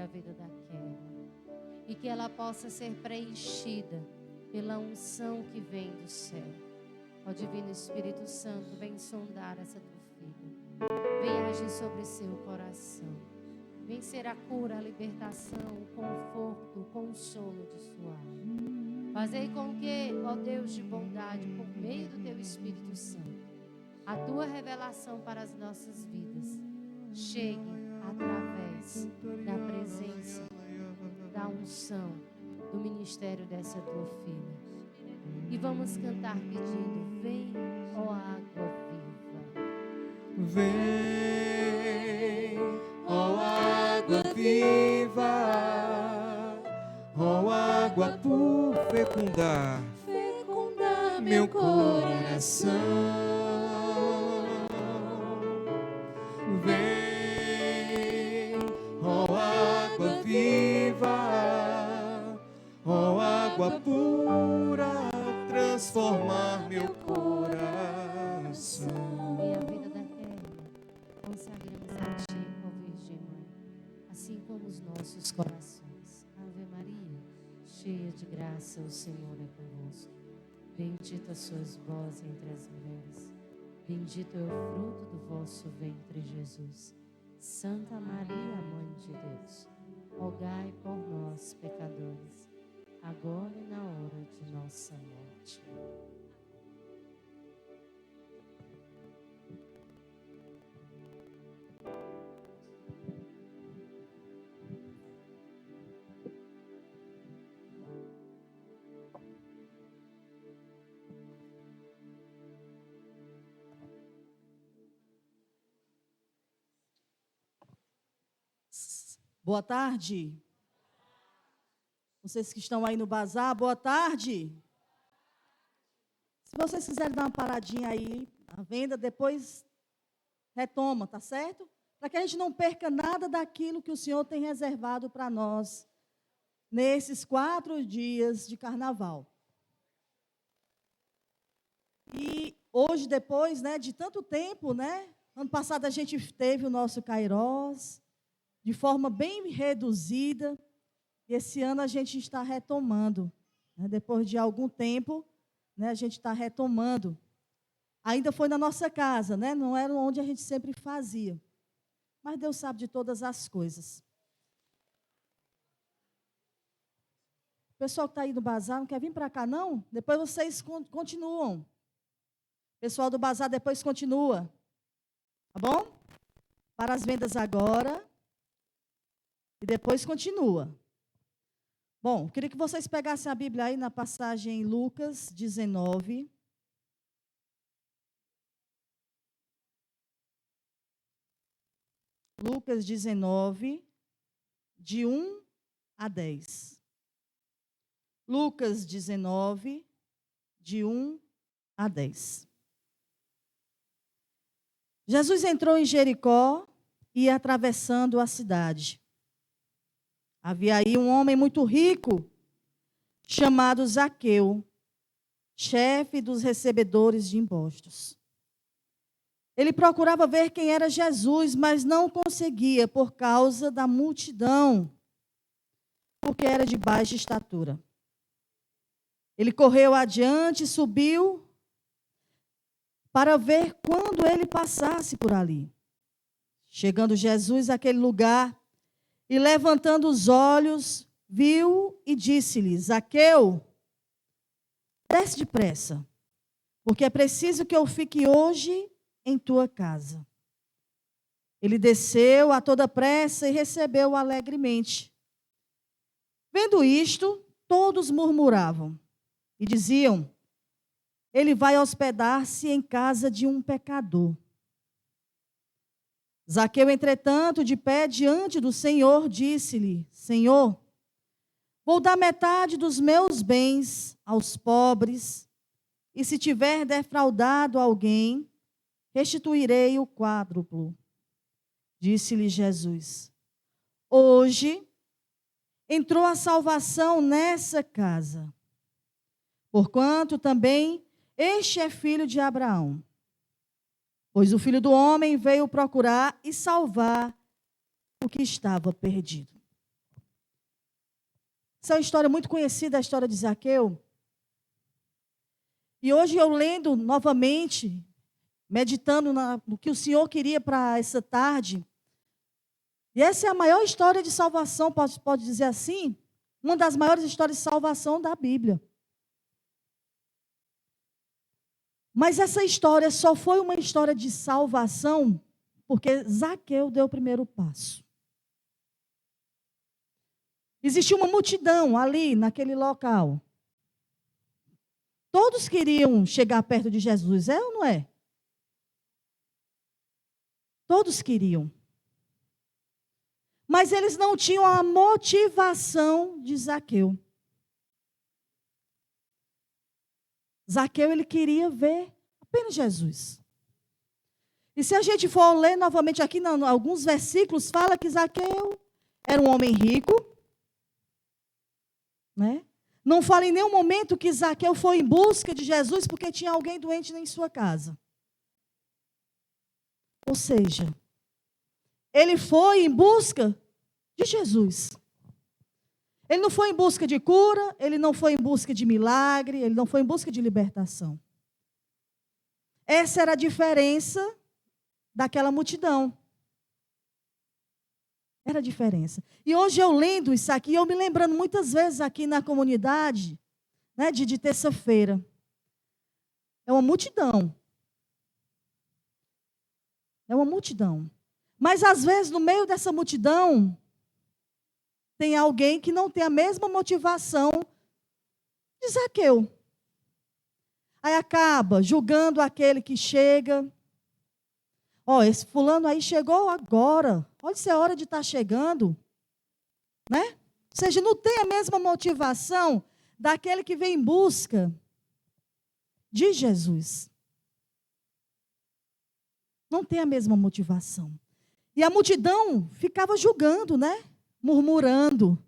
a vida da Kelly. E que ela possa ser preenchida pela unção que vem do céu. Ó Divino Espírito Santo, vem sondar essa tua filha. Vem agir sobre seu coração. Vem ser a cura, a libertação, o conforto, o consolo de sua alma. Fazei com que, ó Deus de bondade, por meio do teu Espírito Santo, a tua revelação para as nossas vidas chegue através da presença, da unção, do ministério dessa tua filha. E vamos cantar pedindo: vem, ó água viva. Vem, ó água viva, ó água por fecundar meu coração. Vem, ó água viva, ó água pura, transformar meu coração. E a vida da Kelly consagramos a ti, ó Virgem Mãe, assim como os nossos corações. Ave Maria, cheia de graça, o Senhor é convosco. Bendita sois vós entre as mulheres. Bendito é o fruto do vosso ventre, Jesus. Santa Maria, Mãe de Deus, rogai por nós, pecadores, agora e na hora de nossa morte. Boa tarde. Vocês que estão aí no bazar, boa tarde. Se vocês quiserem dar uma paradinha aí, a venda, depois retoma, tá certo? Para que a gente não perca nada daquilo que o Senhor tem reservado para nós nesses 4 dias de carnaval. E hoje, depois, né, de tanto tempo, né? Ano passado a gente teve o nosso Kairós, de forma bem reduzida. E esse ano a gente está retomando, né? Depois de algum tempo, né, a gente está retomando. Ainda foi na nossa casa, né? Não era onde a gente sempre fazia. Mas Deus sabe de todas as coisas. O pessoal que está aí no bazar não quer vir para cá, não? Depois vocês continuam. O pessoal do bazar depois continua. Tá bom? Para as vendas agora. E depois continua. Bom, queria que vocês pegassem a Bíblia aí na passagem Lucas 19. Lucas 19, de 1 a 10. Lucas 19, de 1 a 10. Jesus entrou em Jericó e ia atravessando a cidade. Havia aí um homem muito rico, chamado Zaqueu, chefe dos recebedores de impostos. Ele procurava ver quem era Jesus, mas não conseguia por causa da multidão, porque era de baixa estatura. Ele correu adiante e subiu para ver quando ele passasse por ali. Chegando Jesus àquele lugar, e levantando os olhos, viu e disse-lhe: Zaqueu, desce depressa, porque é preciso que eu fique hoje em tua casa. Ele desceu a toda pressa e recebeu-o alegremente. Vendo isto, todos murmuravam e diziam: ele vai hospedar-se em casa de um pecador. Zaqueu, entretanto, de pé diante do Senhor, disse-lhe: Senhor, vou dar metade dos meus bens aos pobres, e se tiver defraudado alguém, restituirei o quádruplo. Disse-lhe Jesus: hoje entrou a salvação nessa casa, porquanto também este é filho de Abraão. Pois o Filho do Homem veio procurar e salvar o que estava perdido. Essa é uma história muito conhecida, a história de Zaqueu. E hoje eu lendo novamente, meditando no que o Senhor queria para essa tarde. E essa é a maior história de salvação, pode dizer assim, uma das maiores histórias de salvação da Bíblia. Mas essa história só foi uma história de salvação porque Zaqueu deu o primeiro passo. Existia uma multidão ali, naquele local. Todos queriam chegar perto de Jesus, é ou não é? Todos queriam. Mas eles não tinham a motivação de Zaqueu. Zaqueu, ele queria ver apenas Jesus. E se a gente for ler novamente aqui, em alguns versículos, fala que Zaqueu era um homem rico, né? Não fala em nenhum momento que Zaqueu foi em busca de Jesus porque tinha alguém doente em sua casa. Ou seja, ele foi em busca de Jesus. Ele não foi em busca de cura, ele não foi em busca de milagre, ele não foi em busca de libertação. Essa era a diferença daquela multidão. Era a diferença. E hoje eu lendo isso aqui, eu me lembrando muitas vezes aqui na comunidade, né, de terça-feira. É uma multidão. É uma multidão. Mas às vezes no meio dessa multidão, tem alguém que não tem a mesma motivação de Zaqueu. Aí acaba julgando aquele que chega. Ó, esse fulano aí chegou agora. Olha se é hora de estar chegando. Né? Ou seja, não tem a mesma motivação daquele que vem em busca de Jesus. Não tem a mesma motivação. E a multidão ficava julgando, né? Murmurando.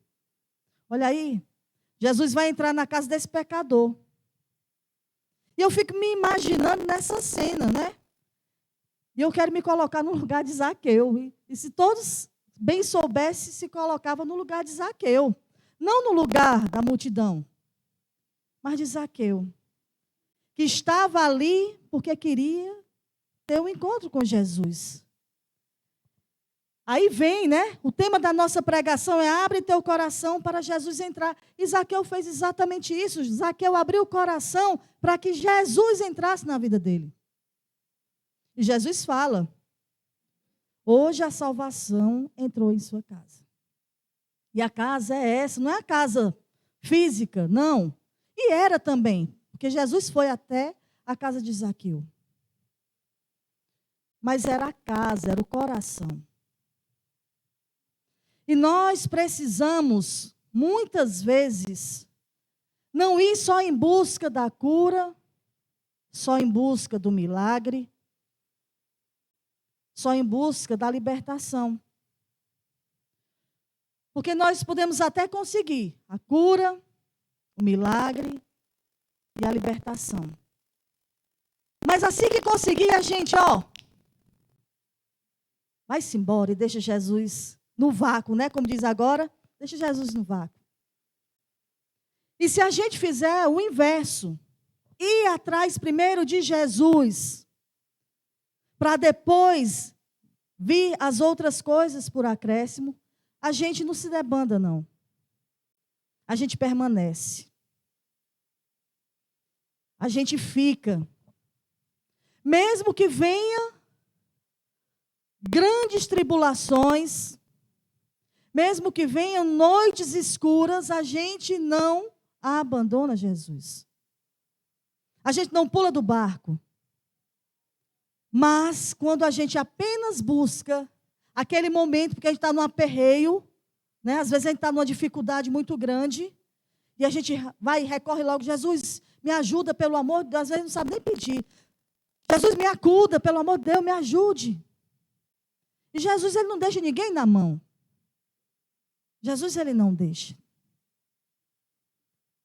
Olha aí, Jesus vai entrar na casa desse pecador. E eu fico me imaginando nessa cena, né? E eu quero me colocar no lugar de Zaqueu. E se todos bem soubessem, se colocava no lugar de Zaqueu. Não no lugar da multidão, mas de Zaqueu. Que estava ali porque queria ter um encontro com Jesus. Aí vem, né? O tema da nossa pregação é abre teu coração para Jesus entrar. E Zaqueu fez exatamente isso. Zaqueu abriu o coração para que Jesus entrasse na vida dele. E Jesus fala, hoje a salvação entrou em sua casa. E a casa é essa, não é a casa física, não. E era também, porque Jesus foi até a casa de Zaqueu. Mas era a casa, era o coração. E nós precisamos, muitas vezes, não ir só em busca da cura, só em busca do milagre, só em busca da libertação. Porque nós podemos até conseguir a cura, o milagre e a libertação. Mas assim que conseguir, a gente, vai-se embora e deixa Jesus no vácuo, né? Como diz agora, deixa Jesus no vácuo. E se a gente fizer o inverso, ir atrás primeiro de Jesus, para depois vir as outras coisas por acréscimo, a gente não se debanda, não. A gente permanece. A gente fica. Mesmo que venha grandes tribulações, mesmo que venham noites escuras, a gente não abandona Jesus. A gente não pula do barco. Mas quando a gente apenas busca aquele momento, porque a gente está num aperreio, né? Às vezes a gente está numa dificuldade muito grande, e a gente vai e recorre logo, Jesus, me ajuda pelo amor de Deus, às vezes não sabe nem pedir. Jesus, me acuda, pelo amor de Deus, me ajude. E Jesus, ele não deixa ninguém na mão. Jesus, ele não deixa.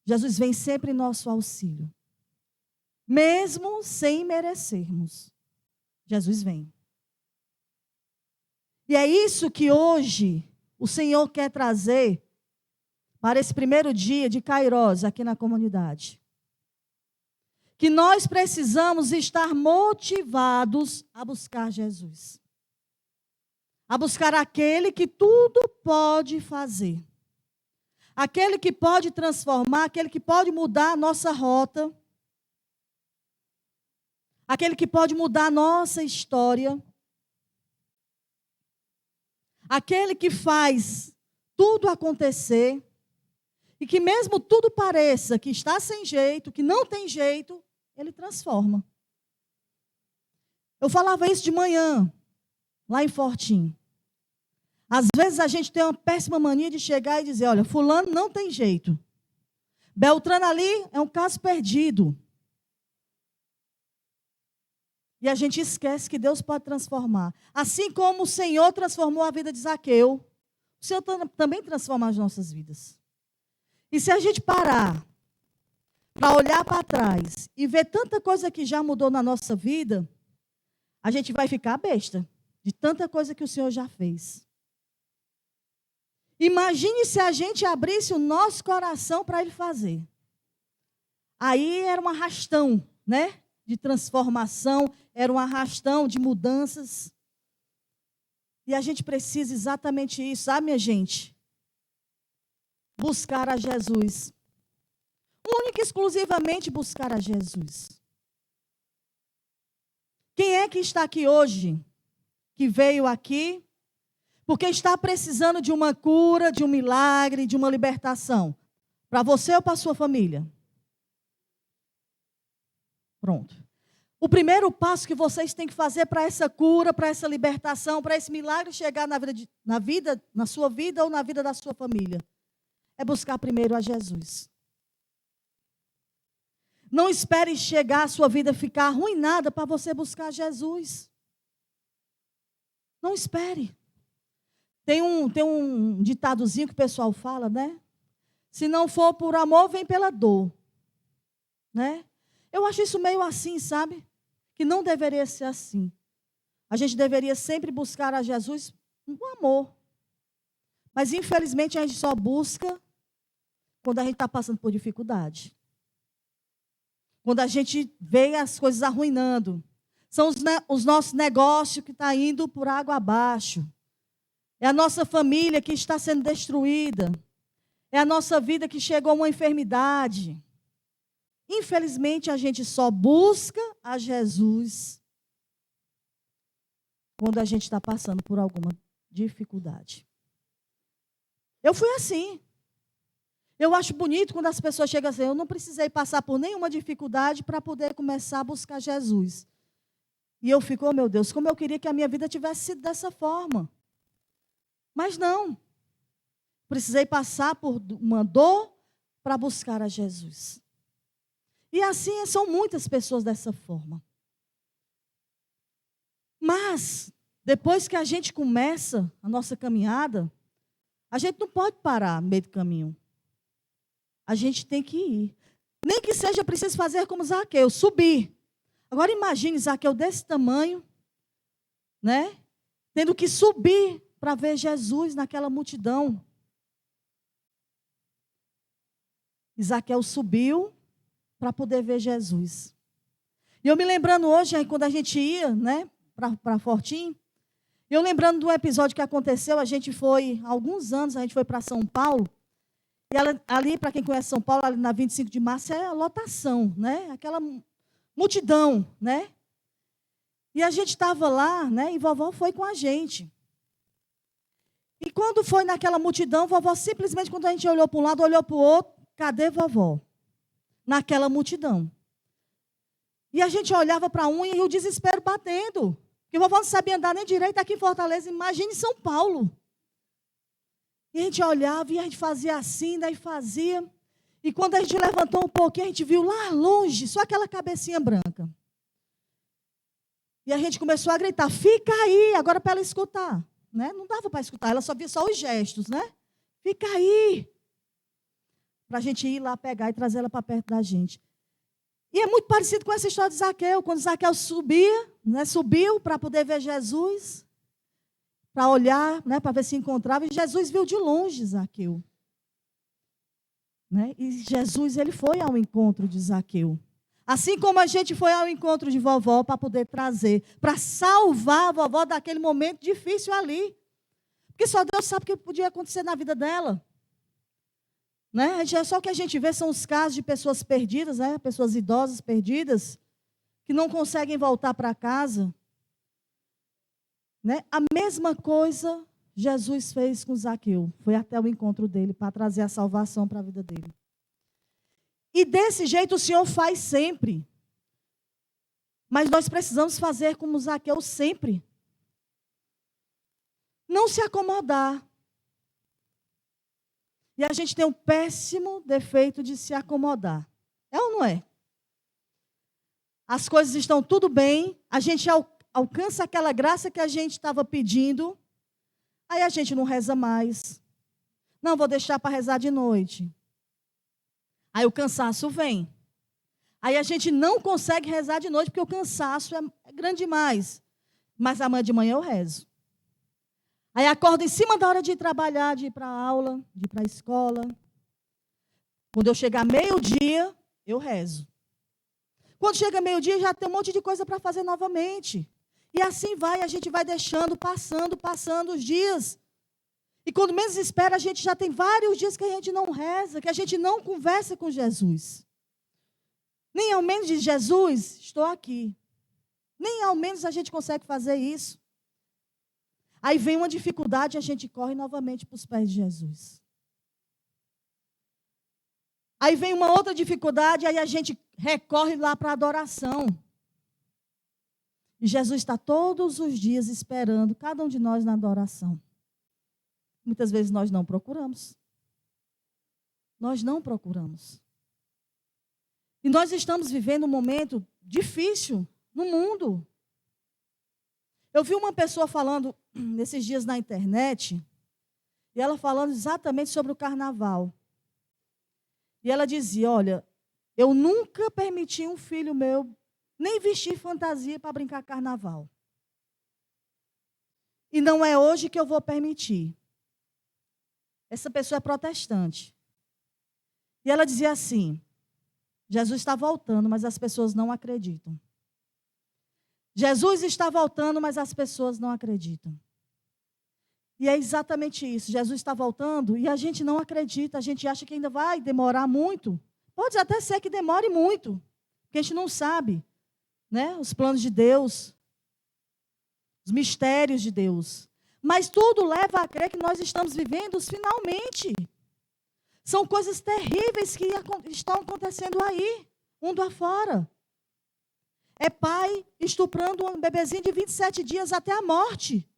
Jesus vem sempre em nosso auxílio. Mesmo sem merecermos. Jesus vem. E é isso que hoje o Senhor quer trazer para esse primeiro dia de Kairos aqui na comunidade. Que nós precisamos estar motivados a buscar Jesus. A buscar aquele que tudo pode fazer. Aquele que pode transformar, aquele que pode mudar a nossa rota. Aquele que pode mudar a nossa história. Aquele que faz tudo acontecer. E que mesmo tudo pareça que está sem jeito, que não tem jeito, ele transforma. Eu falava isso de manhã, lá em Fortim. Às vezes a gente tem uma péssima mania de chegar e dizer, olha, fulano não tem jeito. Beltrano ali é um caso perdido. E a gente esquece que Deus pode transformar. Assim como o Senhor transformou a vida de Zaqueu, o Senhor também transforma as nossas vidas. E se a gente parar para olhar para trás e ver tanta coisa que já mudou na nossa vida, a gente vai ficar besta de tanta coisa que o Senhor já fez. Imagine se a gente abrisse o nosso coração para Ele fazer. Aí era um arrastão, né? De transformação, era um arrastão de mudanças. E a gente precisa exatamente isso, sabe, minha gente? Buscar a Jesus. Única e exclusivamente buscar a Jesus. Quem é que está aqui hoje? Que veio aqui porque está precisando de uma cura, de um milagre, de uma libertação? Para você ou para a sua família? Pronto. O primeiro passo que vocês têm que fazer para essa cura, para essa libertação, para esse milagre chegar na sua vida ou na vida da sua família, é buscar primeiro a Jesus. Não espere chegar a sua vida ficar arruinada para você buscar Jesus. Não espere. Tem um ditadozinho que o pessoal fala, né? Se não for por amor, vem pela dor. Né? Eu acho isso meio assim, sabe? Que não deveria ser assim. A gente deveria sempre buscar a Jesus com amor. Mas, infelizmente, a gente só busca quando a gente está passando por dificuldade. Quando a gente vê as coisas arruinando. São os nossos negócios que estão indo por água abaixo. É a nossa família que está sendo destruída. É a nossa vida que chegou a uma enfermidade. Infelizmente, a gente só busca a Jesus quando a gente está passando por alguma dificuldade. Eu fui assim. Eu acho bonito quando as pessoas chegam assim, eu não precisei passar por nenhuma dificuldade para poder começar a buscar Jesus. E eu fico, oh meu Deus, como eu queria que a minha vida tivesse sido dessa forma. Mas não. Precisei passar por uma dor para buscar a Jesus. E assim são muitas pessoas dessa forma. Mas, depois que a gente começa a nossa caminhada, a gente não pode parar no meio do caminho. A gente tem que ir. Nem que seja preciso fazer como Zaqueu, subir. Agora imagine Zaqueu desse tamanho, né? Tendo que subir para ver Jesus naquela multidão. E Zaqueu subiu para poder ver Jesus. E eu me lembrando hoje, quando a gente ia, né, para Fortim, eu lembrando de um episódio que aconteceu, a gente foi, há alguns anos, a gente foi para São Paulo, e ali, para quem conhece São Paulo, ali na 25 de março, é a lotação, né, aquela multidão, né. E a gente estava lá, né, e vovó foi com a gente. E quando foi naquela multidão, vovó simplesmente, quando a gente olhou para um lado, olhou para o outro, cadê vovó? Naquela multidão. E a gente olhava para um e o desespero batendo. Porque vovó não sabia andar nem direito aqui em Fortaleza. Imagine em São Paulo. E a gente olhava e a gente fazia assim, daí fazia. E quando a gente levantou um pouquinho, a gente viu lá longe, só aquela cabecinha branca. E a gente começou a gritar, fica aí, agora para ela escutar. Né? Não dava para escutar, ela só via só os gestos, né? Fica aí. Para a gente ir lá pegar e trazer ela para perto da gente. E é muito parecido com essa história de Zaqueu. Quando Zaqueu subia, né, subiu para poder ver Jesus, para olhar, né, para ver se encontrava, e Jesus viu de longe Zaqueu. Né? E Jesus, ele foi ao encontro de Zaqueu. Assim como a gente foi ao encontro de vovó para poder trazer, para salvar a vovó daquele momento difícil ali. Porque só Deus sabe o que podia acontecer na vida dela. Né? Só o que a gente vê são os casos de pessoas perdidas, né? Pessoas idosas perdidas, que não conseguem voltar para casa. Né? A mesma coisa Jesus fez com Zaqueu. Foi até o encontro dele para trazer a salvação para a vida dele. E desse jeito o Senhor faz sempre. Mas nós precisamos fazer como Zaqueu sempre. Não se acomodar. E a gente tem um péssimo defeito de se acomodar. É ou não é? As coisas estão tudo bem, a gente alcança aquela graça que a gente estava pedindo, aí a gente não reza mais. Não, vou deixar para rezar de noite. Aí o cansaço vem. Aí a gente não consegue rezar de noite, porque o cansaço é grande demais. Mas amanhã de manhã eu rezo. Aí acordo em cima da hora de ir trabalhar, de ir para a aula, de ir para a escola. Quando eu chegar meio-dia, eu rezo. Quando chega meio-dia, já tem um monte de coisa para fazer novamente. E assim vai, a gente vai deixando, passando os dias. E quando menos espera, a gente já tem vários dias que a gente não reza, que a gente não conversa com Jesus. Nem ao menos diz, Jesus, estou aqui. Nem ao menos a gente consegue fazer isso. Aí vem uma dificuldade e a gente corre novamente para os pés de Jesus. Aí vem uma outra dificuldade, aí a gente recorre lá para a adoração. E Jesus está todos os dias esperando cada um de nós na adoração. Muitas vezes nós não procuramos. Nós não procuramos. E nós estamos vivendo um momento difícil no mundo. Eu vi uma pessoa falando nesses dias na internet, e ela falando exatamente sobre o carnaval. E ela dizia, olha, eu nunca permiti um filho meu nem vestir fantasia para brincar carnaval. E não é hoje que eu vou permitir. Essa pessoa é protestante. E ela dizia assim, Jesus está voltando, mas as pessoas não acreditam. Jesus está voltando, mas as pessoas não acreditam. E é exatamente isso. Jesus está voltando e a gente não acredita. A gente acha que ainda vai demorar muito. Pode até ser que demore muito, porque a gente não sabe, né? Os planos de Deus, os mistérios de Deus. Mas tudo leva a crer que nós estamos vivendo os finalmente. São coisas terríveis que estão acontecendo aí, mundo afora. É pai estuprando um bebezinho de 27 dias até a morte.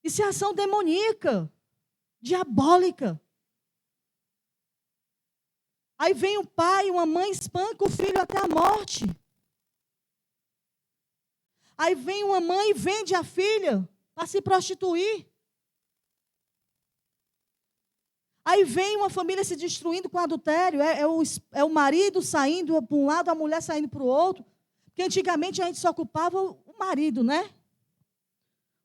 Isso é ação demoníaca, diabólica. Aí vem um pai, uma mãe, espanca o filho até a morte. Aí vem uma mãe e vende a filha para se prostituir. Aí vem uma família se destruindo com adultério. É o marido saindo para um lado, a mulher saindo para o outro. Porque antigamente a gente só ocupava o marido, né?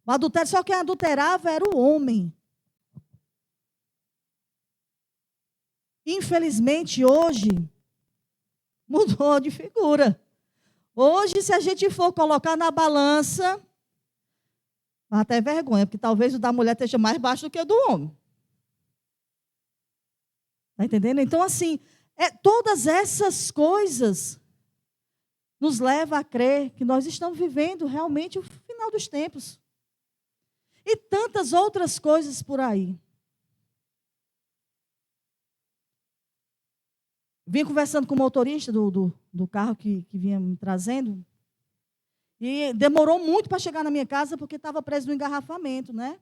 O adultério, só quem adulterava era o homem. Infelizmente, hoje, mudou de figura. Hoje, se a gente for colocar na balança, dá até vergonha, porque talvez o da mulher esteja mais baixo do que o do homem. Está entendendo? Então, assim, todas essas coisas nos levam a crer que nós estamos vivendo realmente o final dos tempos. E tantas outras coisas por aí. Vim conversando com o motorista do carro que vinha me trazendo. E demorou muito para chegar na minha casa porque estava preso no engarrafamento, né?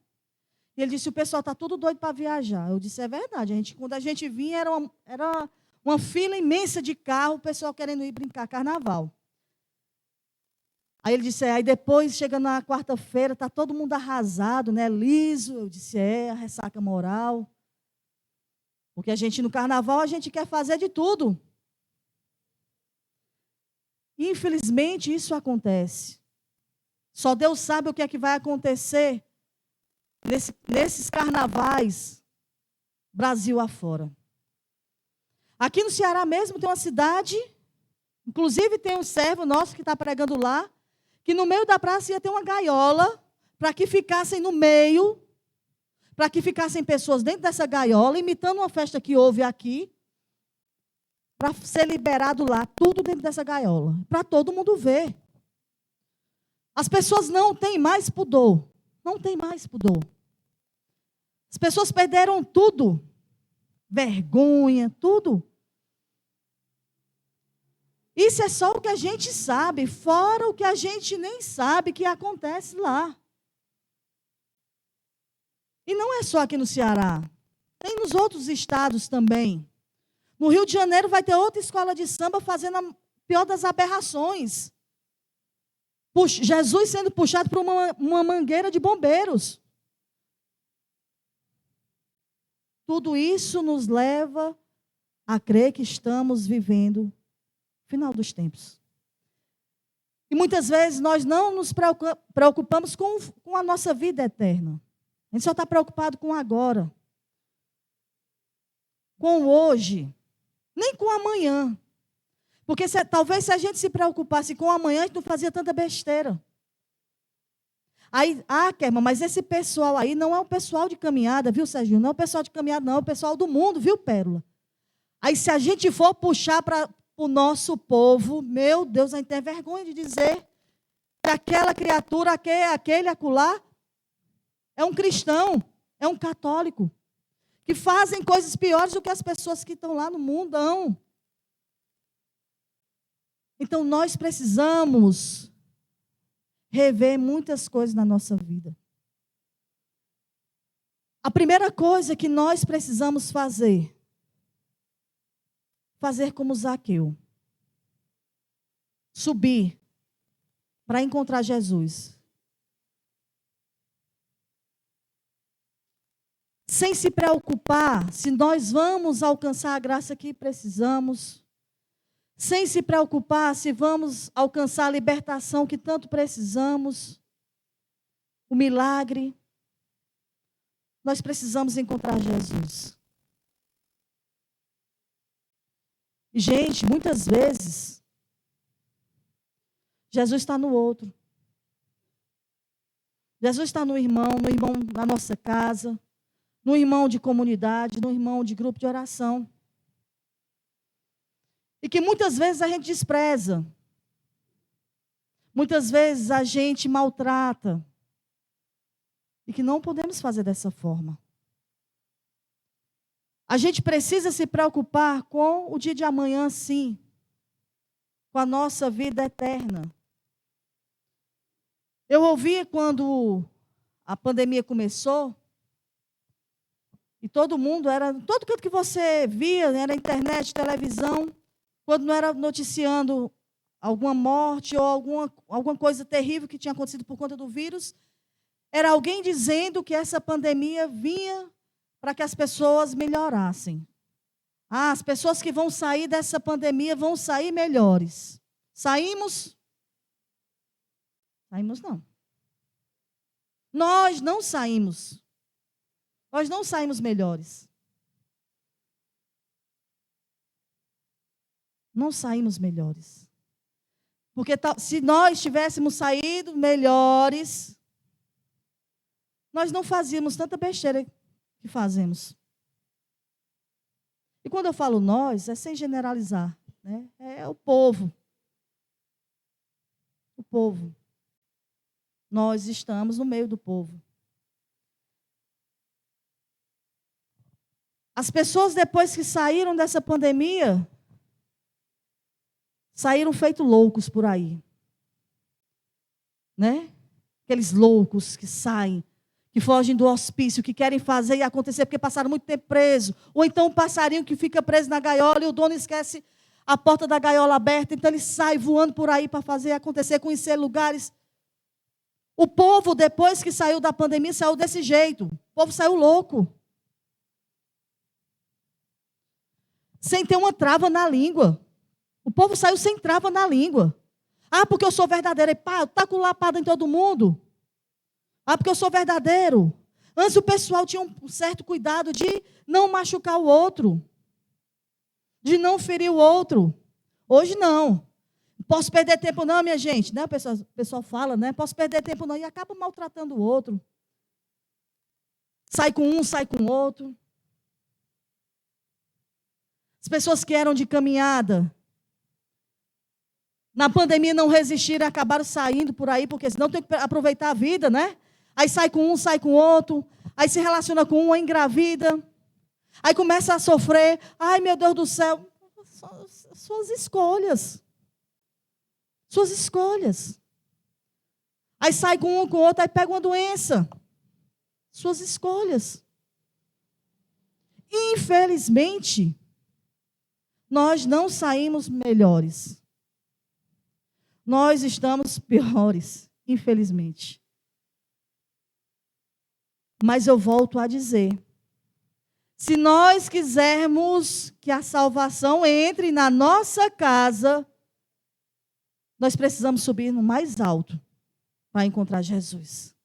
E ele disse, o pessoal está tudo doido para viajar. Eu disse, é verdade. Quando a gente vinha, era uma fila imensa de carro, o pessoal querendo ir brincar carnaval. Aí ele disse, aí depois, chegando na quarta-feira, está todo mundo arrasado, né? Liso. Eu disse, a ressaca moral. Porque a gente, no carnaval, a gente quer fazer de tudo. Infelizmente, isso acontece. Só Deus sabe o que é que vai acontecer nesses carnavais Brasil afora. Aqui no Ceará mesmo tem uma cidade, inclusive tem um servo nosso que está pregando lá, que no meio da praça ia ter uma gaiola para que ficassem no meio, para que ficassem pessoas dentro dessa gaiola, imitando uma festa que houve aqui, para ser liberado lá, tudo dentro dessa gaiola, para todo mundo ver. As pessoas não têm mais pudor. Não tem mais pudor. As pessoas perderam tudo. Vergonha, tudo. Isso é só o que a gente sabe, fora o que a gente nem sabe que acontece lá. E não é só aqui no Ceará. Tem nos outros estados também. No Rio de Janeiro vai ter outra escola de samba fazendo a pior das aberrações. Jesus sendo puxado por uma mangueira de bombeiros. Tudo isso nos leva a crer que estamos vivendo o final dos tempos. E muitas vezes nós não nos preocupamos com a nossa vida eterna. A gente só está preocupado com agora. Com hoje. Nem com amanhã. Porque talvez se a gente se preocupasse com amanhã, a gente não fazia tanta besteira. Aí, Kerma, mas esse pessoal aí não é o pessoal de caminhada, viu, Serginho? Não é o pessoal de caminhada, não, é o pessoal do mundo, viu, Pérola? Aí, se a gente for puxar para o nosso povo, meu Deus, a gente tem vergonha de dizer que aquela criatura, aquele acolá, é um cristão, é um católico, que fazem coisas piores do que as pessoas que estão lá no mundão. Então, nós precisamos rever muitas coisas na nossa vida. A primeira coisa que nós precisamos fazer como Zaqueu. Subir para encontrar Jesus. Sem se preocupar se nós vamos alcançar a graça que precisamos. Sem se preocupar se vamos alcançar a libertação que tanto precisamos, o milagre. Nós precisamos encontrar Jesus. E, gente, muitas vezes, Jesus está no outro. Jesus está no irmão da nossa casa, no irmão de comunidade, no irmão de grupo de oração. E que muitas vezes a gente despreza. Muitas vezes a gente maltrata. E que não podemos fazer dessa forma. A gente precisa se preocupar com o dia de amanhã, sim. Com a nossa vida eterna. Eu ouvi quando a pandemia começou, e todo canto que você via, era internet, televisão, quando não era noticiando alguma morte ou alguma coisa terrível que tinha acontecido por conta do vírus, era alguém dizendo que essa pandemia vinha para que as pessoas melhorassem. As pessoas que vão sair dessa pandemia vão sair melhores. Saímos? Saímos não. Nós não saímos. Nós não saímos melhores. Não saímos melhores. Porque se nós tivéssemos saído melhores, nós não fazíamos tanta besteira que fazemos. E quando eu falo nós, é sem generalizar, né? É o povo. O povo. Nós estamos no meio do povo. As pessoas, depois que saíram dessa pandemia, saíram feito loucos por aí. Né? Aqueles loucos que saem, que fogem do hospício, que querem fazer e acontecer porque passaram muito tempo preso. Ou então um passarinho que fica preso na gaiola e o dono esquece a porta da gaiola aberta, então ele sai voando por aí para fazer acontecer, conhecer lugares. O povo, depois que saiu da pandemia, saiu desse jeito. O povo saiu louco. Sem ter uma trava na língua. O povo saiu sem trava na língua. Ah, porque eu sou verdadeiro. E pá, eu taco lapada em todo mundo. Ah, porque eu sou verdadeiro. Antes o pessoal tinha um certo cuidado de não machucar o outro, de não ferir o outro. Hoje não. Posso perder tempo não, minha gente. Né? O pessoal fala, né? Posso perder tempo não. E acaba maltratando o outro. Sai com um, sai com o outro. As pessoas que eram de caminhada, na pandemia não resistiram, acabaram saindo por aí, porque senão tem que aproveitar a vida, né? Aí sai com um, sai com o outro. Aí se relaciona com um, engravida. Aí começa a sofrer. Ai, meu Deus do céu. Suas escolhas. Suas escolhas. Aí sai com um, com o outro, aí pega uma doença. Suas escolhas. Infelizmente, nós não saímos melhores. Nós estamos piores, infelizmente. Mas eu volto a dizer, se nós quisermos que a salvação entre na nossa casa, nós precisamos subir no mais alto para encontrar Jesus.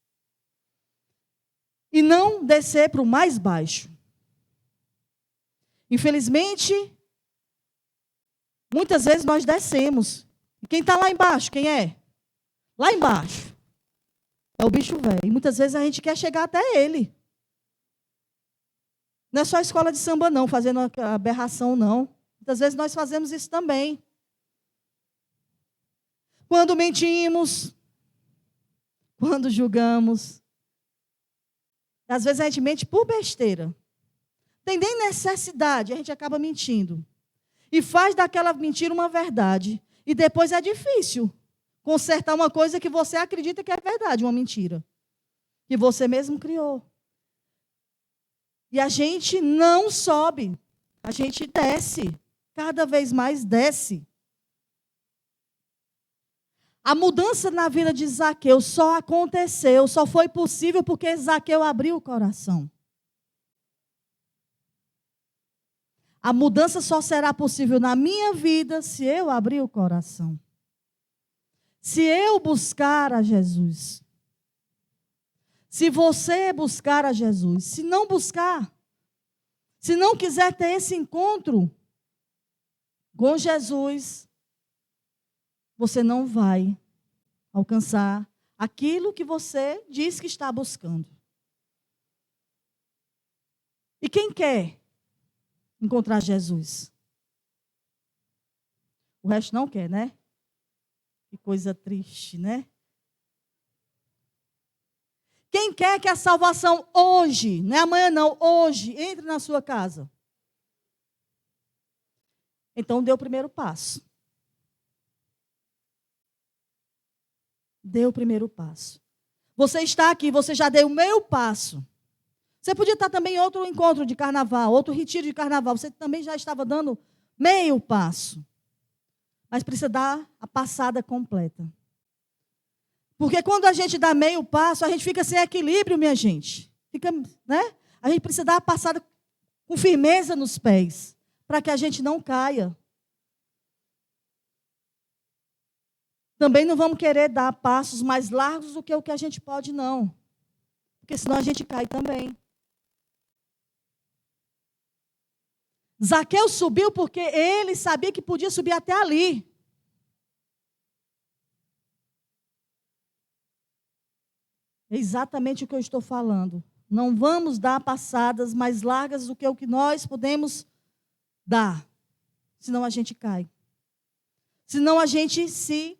E não descer para o mais baixo. Infelizmente, muitas vezes nós descemos. E quem está lá embaixo, quem é? Lá embaixo. É o bicho velho. E muitas vezes a gente quer chegar até ele. Não é só a escola de samba, não, fazendo aberração, não. Muitas vezes nós fazemos isso também. Quando mentimos, quando julgamos. Às vezes a gente mente por besteira. Tem nem necessidade, a gente acaba mentindo. E faz daquela mentira uma verdade. E depois é difícil consertar uma coisa que você acredita que é verdade, uma mentira. Que você mesmo criou. E a gente não sobe, a gente desce. Cada vez mais desce. A mudança na vida de Zaqueu só aconteceu, só foi possível porque Zaqueu abriu o coração. A mudança só será possível na minha vida se eu abrir o coração. Se eu buscar a Jesus. Se você buscar a Jesus. Se não buscar, se não quiser ter esse encontro com Jesus, você não vai alcançar aquilo que você diz que está buscando. E quem quer encontrar Jesus? O resto não quer, né? Que coisa triste, né? Quem quer que a salvação hoje, não é amanhã não, hoje, entre na sua casa? Então dê o primeiro passo. Dê o primeiro passo. Você está aqui, você já deu o meio passo. Você podia estar também em outro encontro de carnaval, outro retiro de carnaval. Você também já estava dando meio passo. Mas precisa dar a passada completa. Porque quando a gente dá meio passo, a gente fica sem equilíbrio, minha gente. Fica, né? A gente precisa dar a passada com firmeza nos pés, para que a gente não caia. Também não vamos querer dar passos mais largos do que o que a gente pode, não. Porque senão a gente cai também. Zaqueu subiu porque ele sabia que podia subir até ali. É exatamente o que eu estou falando. Não vamos dar passadas mais largas do que o que nós podemos dar. Senão a gente cai. Senão a gente se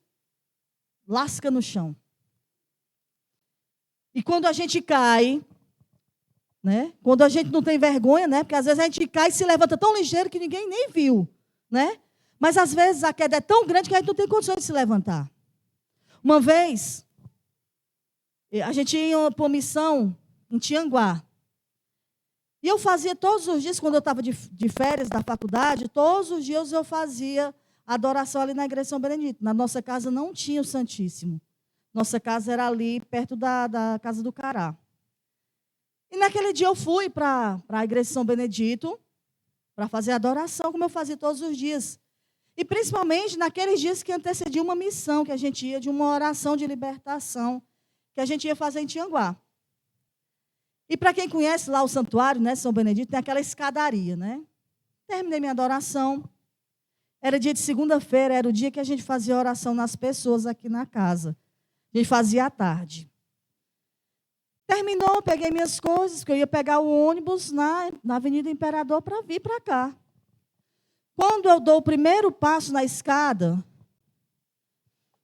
lasca no chão. E quando a gente cai, né? Quando a gente não tem vergonha, né? Porque às vezes a gente cai e se levanta tão ligeiro que ninguém nem viu, né? Mas às vezes a queda é tão grande que a gente não tem condições de se levantar. Uma vez, a gente ia para uma missão em Tianguá. E eu fazia todos os dias, quando eu estava de férias da faculdade, todos os dias eu fazia adoração ali na igreja de São Benedito. Na nossa casa não tinha o Santíssimo. Nossa casa era ali, perto da casa do Cará. E naquele dia eu fui para a igreja de São Benedito para fazer adoração, como eu fazia todos os dias. E principalmente naqueles dias que antecediam uma missão, que a gente ia de uma oração de libertação, que a gente ia fazer em Tianguá. E para quem conhece lá o santuário, né, São Benedito, tem aquela escadaria, né? Terminei minha adoração. Era dia de segunda-feira, era o dia que a gente fazia oração nas pessoas aqui na casa. A gente fazia à tarde. Terminou, peguei minhas coisas, que eu ia pegar o ônibus na Avenida Imperador para vir para cá. Quando eu dou o primeiro passo na escada,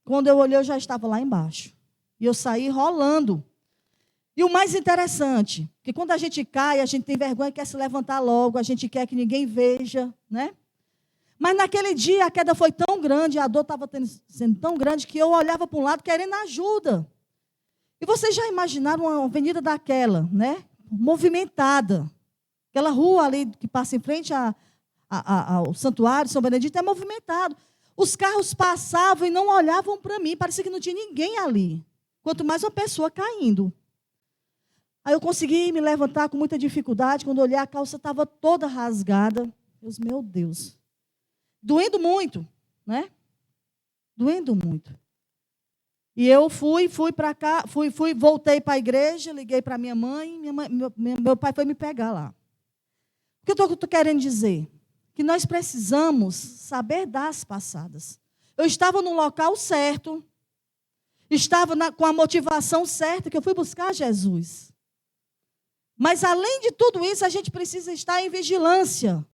quando eu olhei, eu já estava lá embaixo. E eu saí rolando. E o mais interessante, que quando a gente cai, a gente tem vergonha e quer se levantar logo, a gente quer que ninguém veja, né? Mas naquele dia a queda foi tão grande, a dor estava sendo tão grande, que eu olhava para um lado querendo ajuda. E vocês já imaginaram uma avenida daquela, né? Movimentada. Aquela rua ali que passa em frente ao santuário, São Benedito, é movimentado. Os carros passavam e não olhavam para mim, parecia que não tinha ninguém ali. Quanto mais uma pessoa caindo. Aí eu consegui me levantar com muita dificuldade, quando olhei a calça estava toda rasgada. Meu Deus. Doendo muito, né? Doendo muito. E eu fui para cá, voltei para a igreja, liguei para minha mãe, meu pai foi me pegar lá. O que eu estou querendo dizer? Que nós precisamos saber das passadas. Eu estava no local certo, estava com a motivação certa, que eu fui buscar Jesus. Mas, além de tudo isso, a gente precisa estar em vigilância.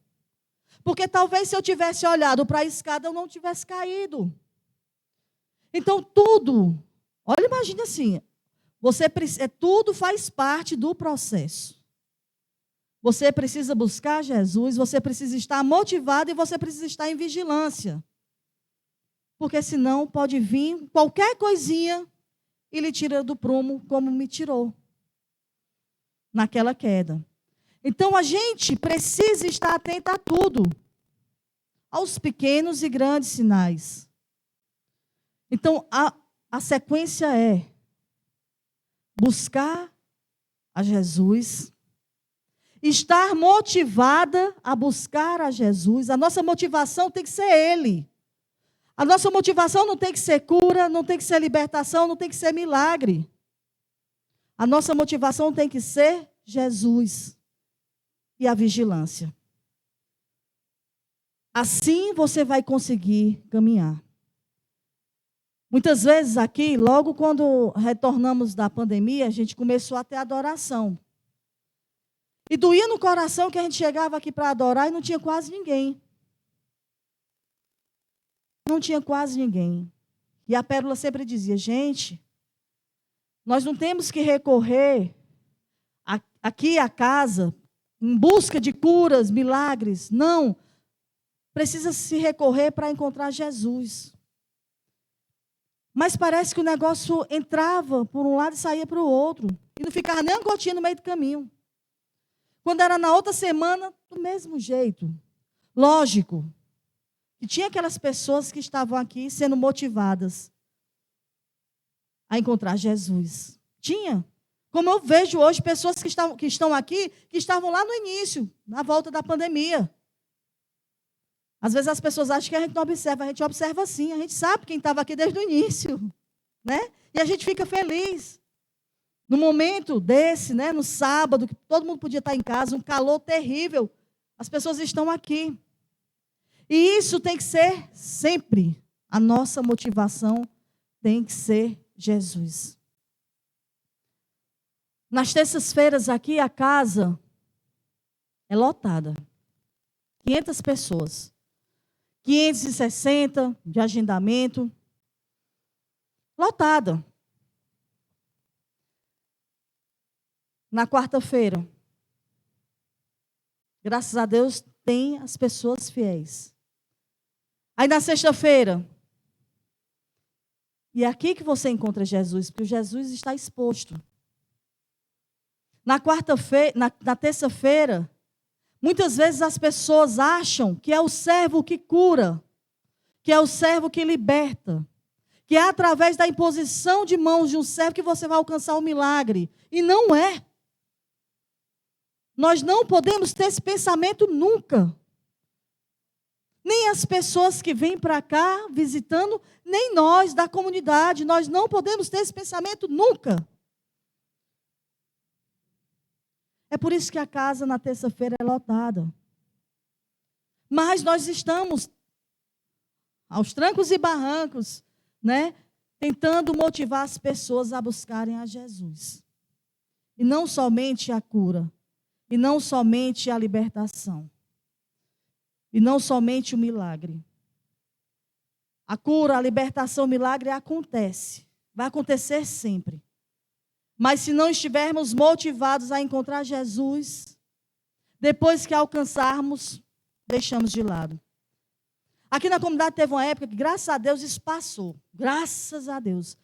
Porque talvez se eu tivesse olhado para a escada, eu não tivesse caído. Então, tudo, olha, imagine assim, tudo faz parte do processo. Você precisa buscar Jesus, você precisa estar motivado e você precisa estar em vigilância. Porque senão pode vir qualquer coisinha e lhe tira do prumo, como me tirou naquela queda. Então, a gente precisa estar atento a tudo, aos pequenos e grandes sinais. Então, a sequência é buscar a Jesus, estar motivada a buscar a Jesus. A nossa motivação tem que ser Ele. A nossa motivação não tem que ser cura, não tem que ser libertação, não tem que ser milagre. A nossa motivação tem que ser Jesus e a vigilância. Assim você vai conseguir caminhar. Muitas vezes aqui, logo quando retornamos da pandemia, a gente começou a ter adoração. E doía no coração que a gente chegava aqui para adorar e não tinha quase ninguém. Não tinha quase ninguém. E a Pérola sempre dizia, gente, nós não temos que recorrer aqui à casa em busca de curas, milagres. Não. Precisa se recorrer para encontrar Jesus. Mas parece que o negócio entrava por um lado e saía para o outro. E não ficava nem uma gotinha no meio do caminho. Quando era na outra semana, do mesmo jeito. Lógico. E tinha aquelas pessoas que estavam aqui sendo motivadas a encontrar Jesus. Tinha. Como eu vejo hoje pessoas que estão aqui, que estavam lá no início, na volta da pandemia. Às vezes as pessoas acham que a gente não observa, a gente observa sim, a gente sabe quem estava aqui desde o início, né? E a gente fica feliz. No momento desse, né, no sábado, que todo mundo podia estar em casa, um calor terrível, as pessoas estão aqui. E isso tem que ser sempre, a nossa motivação tem que ser Jesus. Nas terças-feiras aqui, a casa é lotada. 500 pessoas. 560 de agendamento. Lotada. Na quarta-feira, graças a Deus, tem as pessoas fiéis. Aí na sexta-feira, e é aqui que você encontra Jesus, porque Jesus está exposto. Na quarta-feira, na terça-feira, muitas vezes as pessoas acham que é o servo que cura, que é o servo que liberta, que é através da imposição de mãos de um servo que você vai alcançar o milagre. E não é. Nós não podemos ter esse pensamento nunca. Nem as pessoas que vêm para cá visitando, nem nós da comunidade, nós não podemos ter esse pensamento nunca. É por isso que a casa na terça-feira é lotada. Mas nós estamos aos trancos e barrancos, né? Tentando motivar as pessoas a buscarem a Jesus. E não somente a cura. E não somente a libertação. E não somente o milagre. A cura, a libertação, o milagre acontece. Vai acontecer sempre. Mas se não estivermos motivados a encontrar Jesus, depois que alcançarmos, deixamos de lado. Aqui na comunidade teve uma época que, graças a Deus, isso passou. Graças a Deus.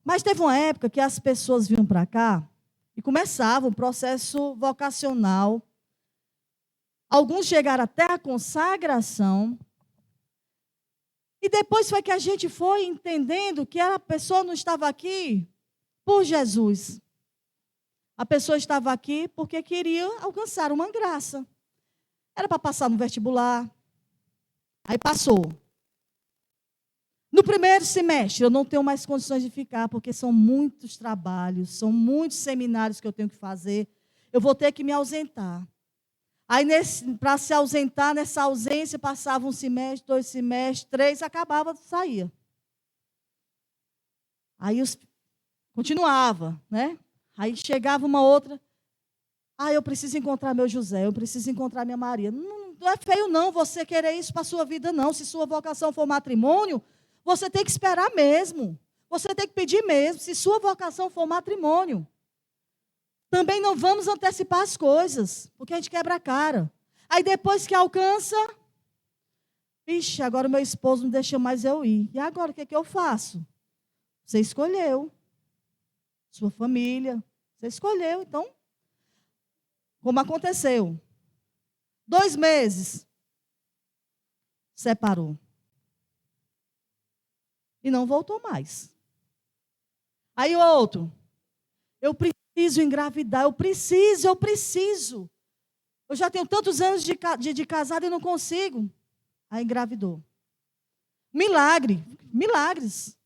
Mas teve uma época que as pessoas vinham para cá e começavam o processo vocacional. Alguns chegaram até a consagração. E depois foi que a gente foi entendendo que a pessoa não estava aqui por Jesus. A pessoa estava aqui porque queria alcançar uma graça. Era para passar no vestibular. Aí passou. No primeiro semestre, eu não tenho mais condições de ficar, porque são muitos trabalhos, são muitos seminários que eu tenho que fazer. Eu vou ter que me ausentar. Aí, para se ausentar, nessa ausência, passava um semestre, 2 semestres, 3, acabava, saía. Aí continuava, né? Aí chegava uma outra. Eu preciso encontrar meu José, eu preciso encontrar minha Maria. Não é feio, não, você querer isso para a sua vida, não. Se sua vocação for matrimônio, você tem que esperar mesmo. Você tem que pedir mesmo, se sua vocação for matrimônio. Também não vamos antecipar as coisas, porque a gente quebra a cara. Aí depois que alcança, agora meu esposo não deixa mais eu ir. E agora o que eu faço? Você escolheu. Sua família, você escolheu. Então, como aconteceu? 2 meses, separou. E não voltou mais. Aí o outro, eu preciso engravidar, eu preciso. Eu já tenho tantos anos de casado e não consigo. Aí engravidou. Milagres.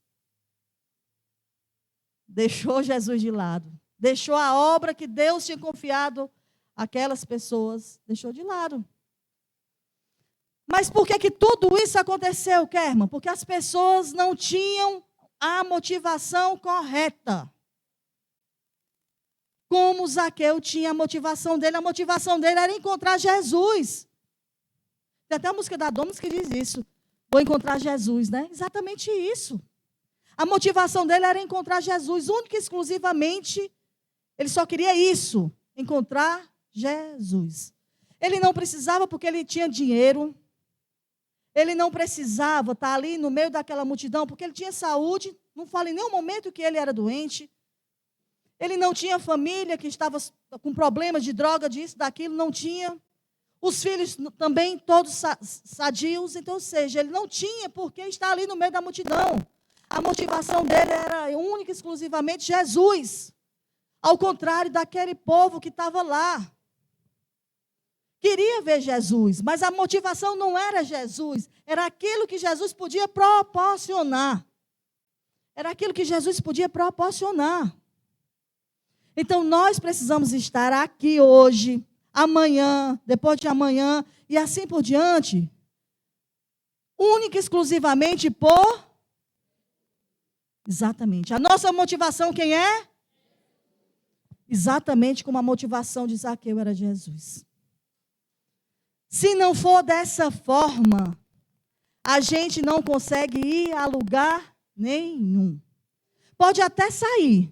Deixou Jesus de lado. Deixou a obra que Deus tinha confiado àquelas pessoas. Deixou de lado. Mas por que tudo isso aconteceu, Kerman? Porque as pessoas não tinham a motivação correta. Como Zaqueu tinha a motivação dele era encontrar Jesus. Tem até a música da Domus que diz isso. Vou encontrar Jesus, né? Exatamente isso. A motivação dele era encontrar Jesus, única e exclusivamente. Ele só queria isso, encontrar Jesus. Ele não precisava porque ele tinha dinheiro. Ele não precisava estar ali no meio daquela multidão porque ele tinha saúde. Não fala em nenhum momento que ele era doente. Ele não tinha família que estava com problemas de droga, disso, daquilo, não tinha. Os filhos também todos sadios. Então, ou seja, ele não tinha por que estar ali no meio da multidão. A motivação dele era única e exclusivamente Jesus. Ao contrário daquele povo que estava lá. Queria ver Jesus, mas a motivação não era Jesus. Era aquilo que Jesus podia proporcionar. Era aquilo que Jesus podia proporcionar. Então, nós precisamos estar aqui hoje, amanhã, depois de amanhã, e assim por diante, única e exclusivamente por... Exatamente. A nossa motivação quem é? Exatamente como a motivação de Zaqueu era Jesus. Se não for dessa forma, a gente não consegue ir a lugar nenhum. Pode até sair.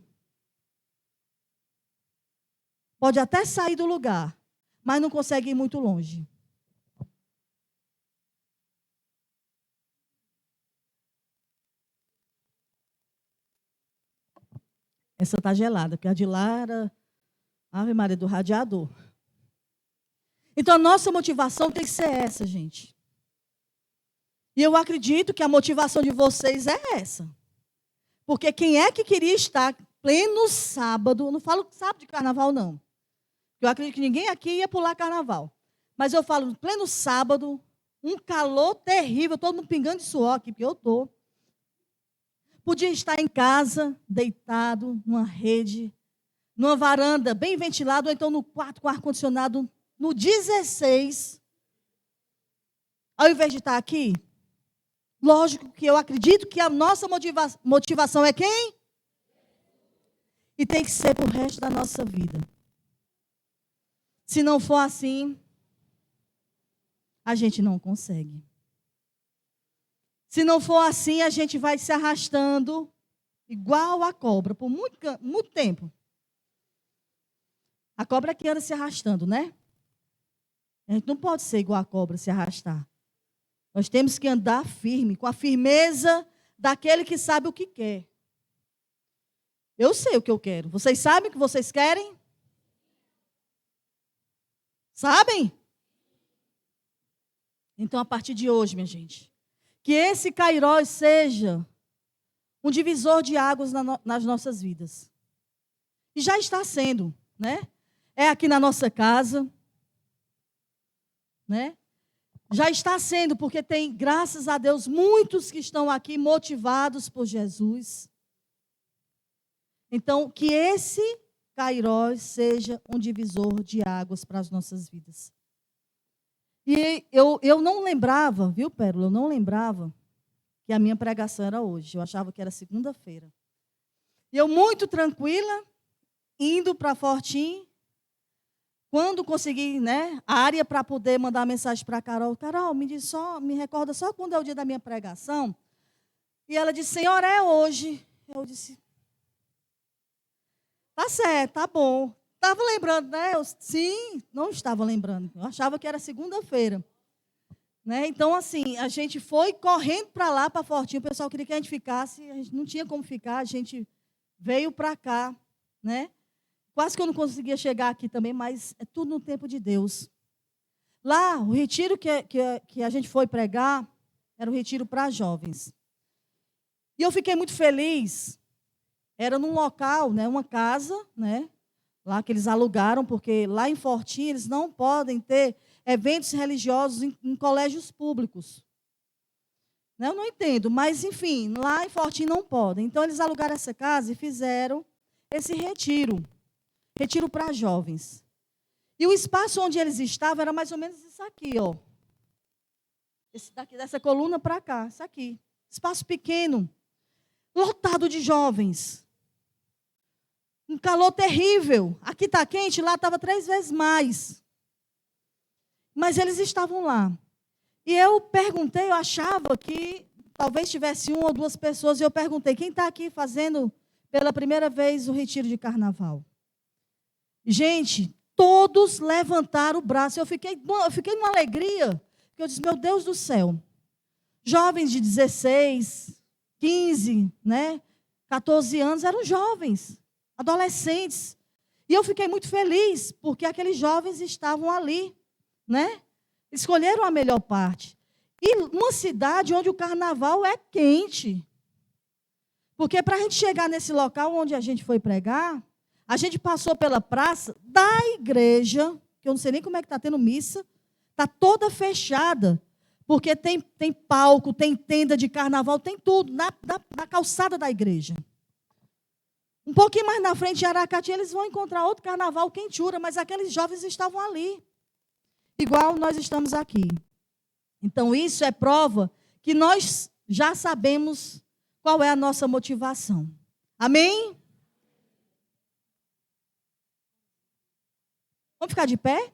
Pode até sair do lugar, mas não consegue ir muito longe. Essa está gelada, porque a de lá era, Ave Maria, do radiador. Então, a nossa motivação tem que ser essa, gente. E eu acredito que a motivação de vocês é essa. Porque quem é que queria estar pleno sábado, não falo sábado de carnaval, não. Eu acredito que ninguém aqui ia pular carnaval. Mas eu falo, pleno sábado, um calor terrível, todo mundo pingando de suor aqui, porque eu estou. Podia estar em casa, deitado, numa rede, numa varanda bem ventilada, ou então no quarto com ar-condicionado, no 16, ao invés de estar aqui? Lógico que eu acredito que a nossa motivação é quem? E tem que ser para o resto da nossa vida. Se não for assim, a gente não consegue. Se não for assim, a gente vai se arrastando igual a cobra por muito tempo. A cobra que anda se arrastando, né? A gente não pode ser igual a cobra, se arrastar. Nós temos que andar firme, com a firmeza daquele que sabe o que quer. Eu sei o que eu quero. Vocês sabem o que vocês querem? Sabem? Então, a partir de hoje, minha gente, que esse Kairós seja um divisor de águas nas nossas vidas. E já está sendo, né? É aqui na nossa casa, né? Já está sendo, porque tem, graças a Deus, muitos que estão aqui motivados por Jesus. Então, que esse Kairós seja um divisor de águas para as nossas vidas. E eu não lembrava, viu, Pérola? Eu não lembrava que a minha pregação era hoje. Eu achava que era segunda-feira. E eu, muito tranquila, indo para Fortim, quando consegui, né, a área para poder mandar mensagem para a Carol. Carol, me recorda só quando é o dia da minha pregação. E ela disse, Senhora, é hoje. Eu disse, tá certo, tá bom. Estava lembrando, né? Sim, não estava lembrando. Eu achava que era segunda-feira. Né? Então, assim, a gente foi correndo para lá, para Fortinho. O pessoal queria que a gente ficasse. A gente não tinha como ficar. A gente veio para cá. Né? Quase que eu não conseguia chegar aqui também, mas é tudo no tempo de Deus. Lá, o retiro que a gente foi pregar era um retiro para jovens. E eu fiquei muito feliz. Era num local, né, uma casa, né? Lá que eles alugaram, porque lá em Fortim eles não podem ter eventos religiosos em colégios públicos. Eu não entendo, mas enfim, lá em Fortim não podem. Então eles alugaram essa casa e fizeram esse retiro para jovens. E o espaço onde eles estavam era mais ou menos isso aqui, ó. Esse daqui, dessa coluna para cá, isso aqui. Espaço pequeno, lotado de jovens. Um calor terrível. Aqui está quente, lá estava 3 vezes mais. Mas eles estavam lá. E eu perguntei, eu achava que talvez tivesse 1 ou 2 pessoas, e eu perguntei, quem está aqui fazendo pela primeira vez o retiro de carnaval? Gente, todos levantaram o braço. Eu fiquei numa alegria, porque eu disse, meu Deus do céu. Jovens de 16, 15, né, 14 anos, eram jovens. Adolescentes. E eu fiquei muito feliz, porque aqueles jovens estavam ali, né? Escolheram a melhor parte. E uma cidade onde o carnaval é quente. Porque para a gente chegar nesse local onde a gente foi pregar, a gente passou pela praça da igreja, que eu não sei nem como é que está tendo missa, está toda fechada, porque tem palco, tem tenda de carnaval, tem tudo, na calçada da igreja. Um pouquinho mais na frente de Aracati, eles vão encontrar outro carnaval quentura, mas aqueles jovens estavam ali, igual nós estamos aqui. Então, isso é prova que nós já sabemos qual é a nossa motivação. Amém? Vamos ficar de pé?